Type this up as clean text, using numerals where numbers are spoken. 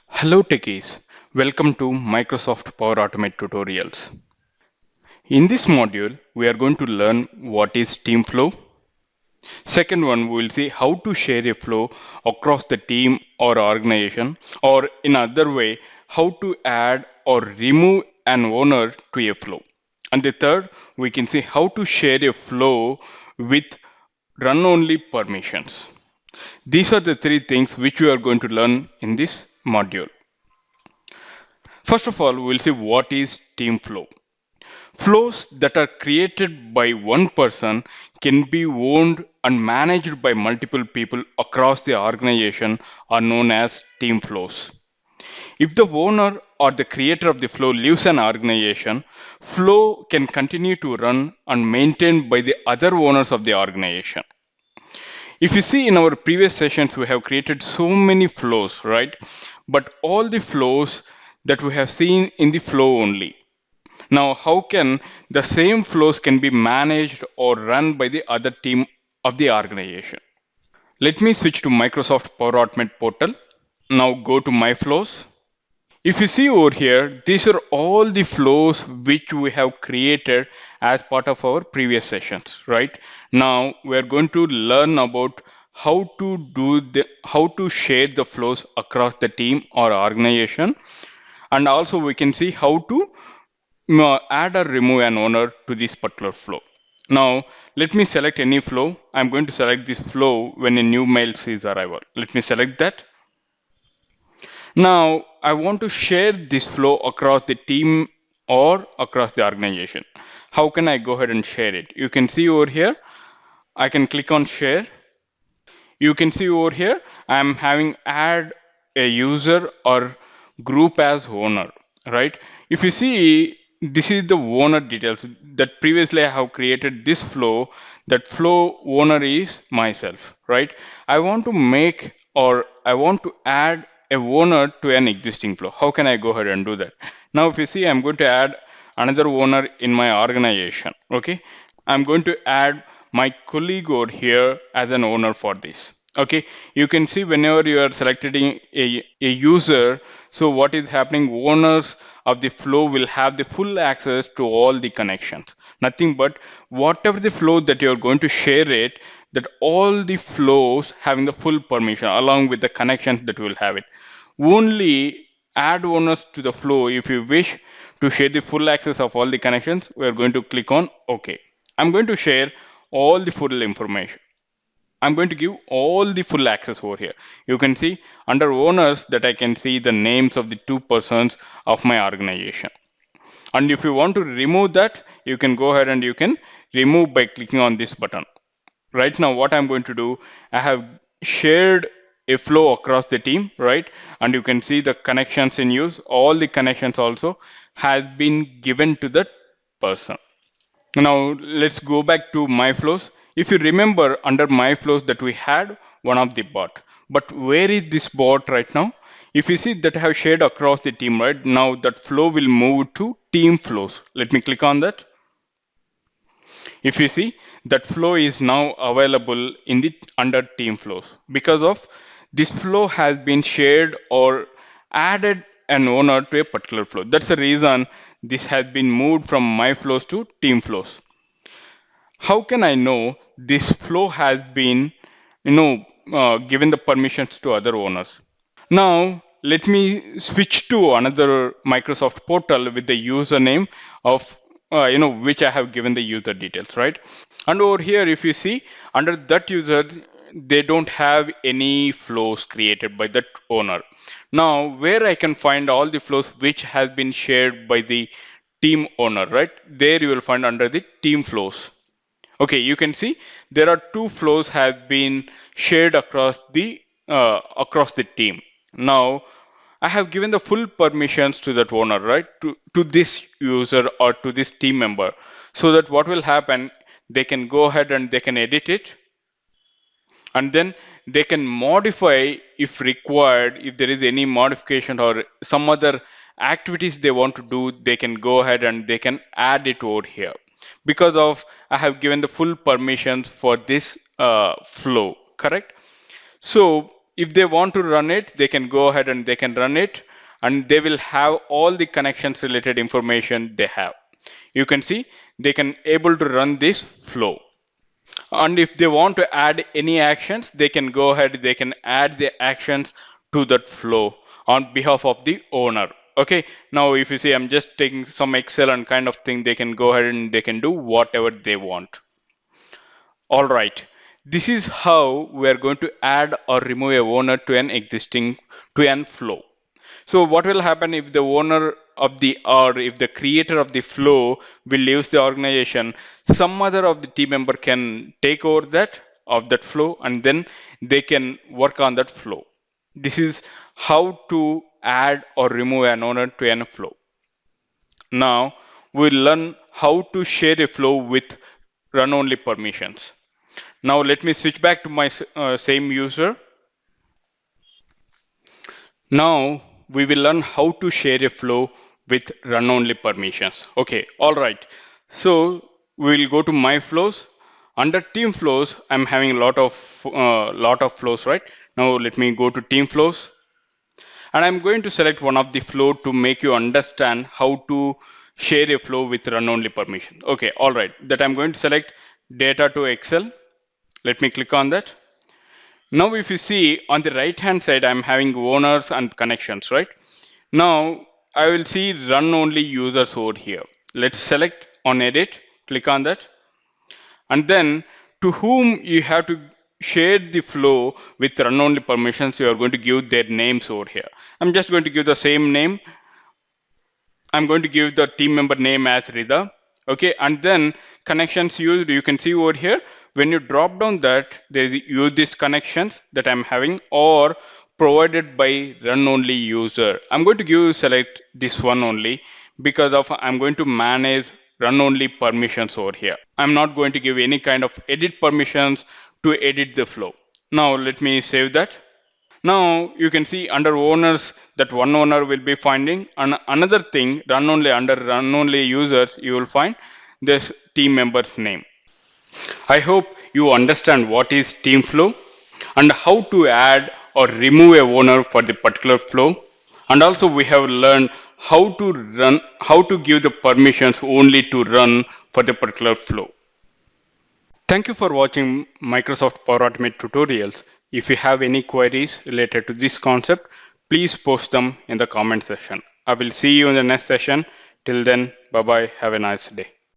Hello techies, welcome to Microsoft Power Automate tutorials. In this module, we are going to learn what is team flow. Second one, we will see how to share a flow across the team or organization, or in other way, how to add or remove an owner to a flow. And the third, we can see how to share a flow with run only permissions. These are the three things which we are going to learn in this module. First of all, we'll see what is team flow. Flows that are created by one person can be owned and managed by multiple people across the organization are known as team flows. If the owner or the creator of the flow leaves an organization, flow can continue to run and maintained by the other owners of the organization. If you see in our previous sessions, we have created so many flows, right? But all the flows that we have seen in the flow only. Now, how can the same flows can be managed or run by the other team of the organization? Let me switch to Microsoft Power Automate portal. Now go to My Flows. If you see over here, these are all the flows which we have created as part of our previous sessions, right? Now we are going to learn about how to share the flows across the team or organization, and also we can see how to add or remove an owner to this particular flow. Now, let me select any flow. I'm going to select this flow when a new mail is arrival. Let me select that. Now, I want to share this flow across the team or across the organization. How can I go ahead and share it? You can see over here, I can click on share. You can see over here, I'm having add a user or group as owner, right? If you see, this is the owner details that previously I have created this flow. That flow owner is myself, right? I want to make or I want to add a owner to an existing flow. How can I go ahead and do that? Now, if you see, I'm going to add another owner in my organization. Okay, I'm going to add my colleague over here as an owner for this. Okay, you can see whenever you are selecting a user, so what is happening, owners of the flow will have the full access to all the connections. Nothing but whatever the flow that you're going to share it, that all the flows having the full permission along with the connections that will have it. Only add owners to the flow if you wish to share the full access of all the connections. We are going to click on OK. I'm going to share all the full information. I'm going to give all the full access over here. You can see under owners that I can see the names of the two persons of my organization. And if you want to remove that, you can go ahead and you can remove by clicking on this button. Right now, what I'm going to do, I have shared a flow across the team, right? And you can see the connections in use. All the connections also has been given to that person. Now let's go back to my flows. If you remember under my flows that we had one of the bot, but where is this bot right now? If you see that I have shared across the team, right now that flow will move to team flows. Let me click on that. If you see that flow is now available in the under team flows because of this flow has been shared or added an owner to a particular flow. That's the reason this has been moved from my flows to team flows. How can I know this flow has been, given the permissions to other owners? Now, let me switch to another Microsoft portal with the username of, which I have given the user details, right? And over here, if you see under that user, they don't have any flows created by that owner. Now, where I can find all the flows which has been shared by the team owner, right? There you will find under the team flows. Okay, you can see there are two flows have been shared across the team. Now, I have given the full permissions to that owner, right? To this user or to this team member, so that what will happen, they can go ahead and they can edit it, and then they can modify if required. If there is any modification or some other activities they want to do, they can go ahead and they can add it over here because of I have given the full permissions for this flow, correct? So if they want to run it, they can go ahead and they can run it, and they will have all the connections related information they have. You can see they can able to run this flow. And if they want to add any actions, they can go ahead, they can add the actions to that flow on behalf of the owner. Okay, now if you see, I'm just taking some Excel and kind of thing, they can go ahead and they can do whatever they want. All right, this is how we are going to add or remove a owner to an flow. So what will happen if the owner of the, or if the creator of the flow will leave the organization, some other of the team member can take over that of that flow, and then they can work on that flow. This is how to add or remove an owner to an flow. Now we'll learn how to share a flow with run only permissions. Now let me switch back to my same user. Now we will learn how to share a flow with run only permissions. Okay, all right. So we will go to my flows. Under team flows, I'm having a lot of flows, right? Now let me go to team flows, and I'm going to select one of the flow to make you understand how to share a flow with run only permission. Okay, all right. That I'm going to select data to Excel. Let me click on that. Now, if you see on the right hand side, I'm having owners and connections, right? Now, I will see run only users over here. Let's select on edit, click on that. And then to whom you have to share the flow with run only permissions, you are going to give their names over here. I'm just going to give the same name. I'm going to give the team member name as Rida. Okay, and then connections used, you can see over here, when you drop down that, they use these connections that I'm having or provided by run only user. I'm going to select this one only because of I'm going to manage run only permissions over here. I'm not going to give any kind of edit permissions to edit the flow. Now let me save that. Now you can see under owners that one owner will be finding, and another thing run only, under run only users you will find this team member's name. I hope you understand what is team flow and how to add or remove a owner for the particular flow. And also we have learned how to give the permissions only to run for the particular flow. Thank you for watching Microsoft Power Automate tutorials. If you have any queries related to this concept, please post them in the comment section. I will see you in the next session. Till then, bye bye. Have a nice day.